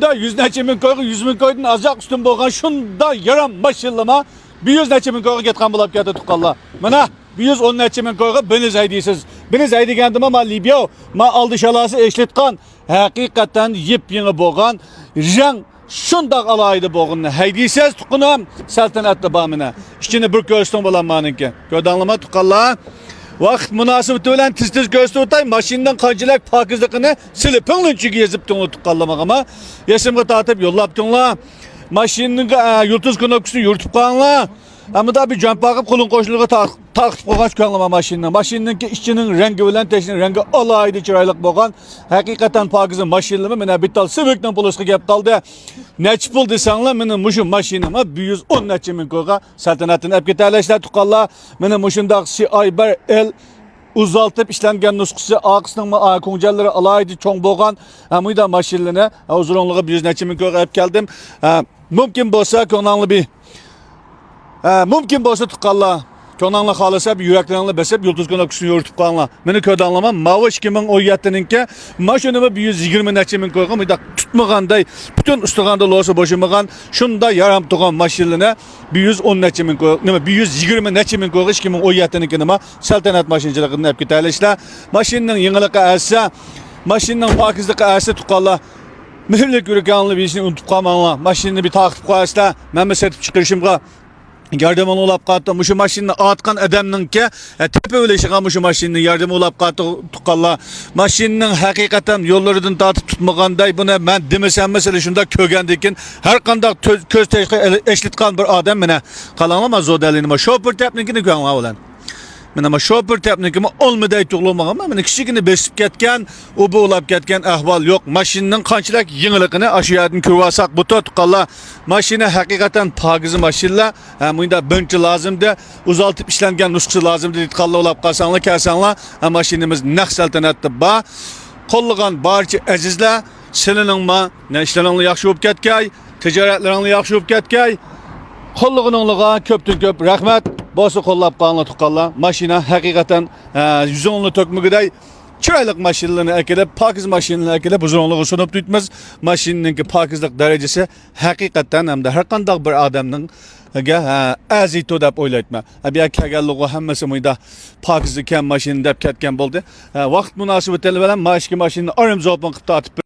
Şunda 100 neçe min koygu 100 min koydun azak üstün bolgan şunda yaram maşillama 100 neçe min koygu getkan bulap geldi tuqalla. Mana 110 neçe min koygu beni zaydisiz. Beni zaydi kendim ama Libya ma aldı şalası eşletkan hakikaten yepyeni bolgan jan şunda alaydı boğunna haydisiz tuqunam saltanatlı bamına. İçine bir görsün bolan manınki. Gödanlama tuqalla. Vaqt münasibeti bilen tez göstü otay maşinden kancılak pakizlikini silip pınlınçıki yazıp tuğunu tuqqallamağa ama yesimge tatıp yollap tuğunla maşinin yurtuz kınoküsünü yurtup kalanla ama da bir jant bakıp kulun koşuluğa takıp koğaç kanlama maşinden. Maşinin ki işçinin rengi bilen teşinin rengi alaydı çıraylık boğan hakikaten pakizin maşinlimi mene bittal sıvıktan puluskı gep daldı. Neç pul desanla mene muşum maşinime 110 neçe min koyga saltanatını ep getirleşler tuqalla mene muşumdaq Ayber el uzaltıp işlengen nuskusu ağısının koncelleri alaydı çoğun boğan amıyda maşinline uzunluğu 100 neçe min koyga ep geldim. Mümkün bolsa konanlı bir mümkün bolsa tuqqalla konanla xalasa bir yüreklerini besep yıldız kınoküsünü yürütüp kalanla. Meni kötü anlamam. Mavuş kimin o yettininki maşinimi 120 neçe min koygan bir tutmağanday bütün üstüğanda loğusu boşumağan şunda yaram tuğan maşinline 110 neçe min koygan 120 neçe min koygan kimin o yettininki nima saltanat maşincilikini hep gitarleşler. Maşinin yenilik asa maşinin pakizlik asa tuqqalla mühürlük yürükanlı bir işini unutup kalmanla maşinini bir takip koyasla ben setip çıkışımga yardım olap qattı muşu maşinni atkan adamninki tepe öleşiga muşu maşinni yardım olap qattı tuqqalla maşinning hakikaten yollarından tatip tutmaganday buna ben demesem mesela şunda kögendikin her qandaq köz teşki eşlitkan bir adam mene qalanma zodalinima şoför tepnikini köngla olan men ama şoför tepnikimi olmaday tuğlamağa ama men kişigini besip ketken o bu olap ketken ahval yok maşinning qanchalik yengilligini aşıyadan ko'rvasak bu tuqqalla maşina hakikaten pagizi maşinlar bunda birinchi lazımdı uzaltıp işlengen nusxası lazımdı tuqqalla olap qalsanglar kelsanglar maşinimiz naq saltanatda ba qo'llagan barcha azizlar siliningma ishlaringlar yaxshi bo'lib ketgay tijoratlaringlar yaxshi bo'lib ketgay qo'llag'ininglarga ko'pdan ko'p rahmat. Bosu kollap kanla tuqqalla maşina hakikaten yüzonlu tökmügüday çıraylık maşinlerini ekelep pakiz maşinlerini ekelep uzunluğu sunup tutmaz maşininin ki pakizlik derecesi hakikaten hem de her kandak bir adamın aziyto dep oylaytma. Bir kegelluğu hemmesi muyda pakizlik hem maşinin dep ketken buldu. Vaqt münasibetiyle veren maşki maşinini arım zopun qıpta atıp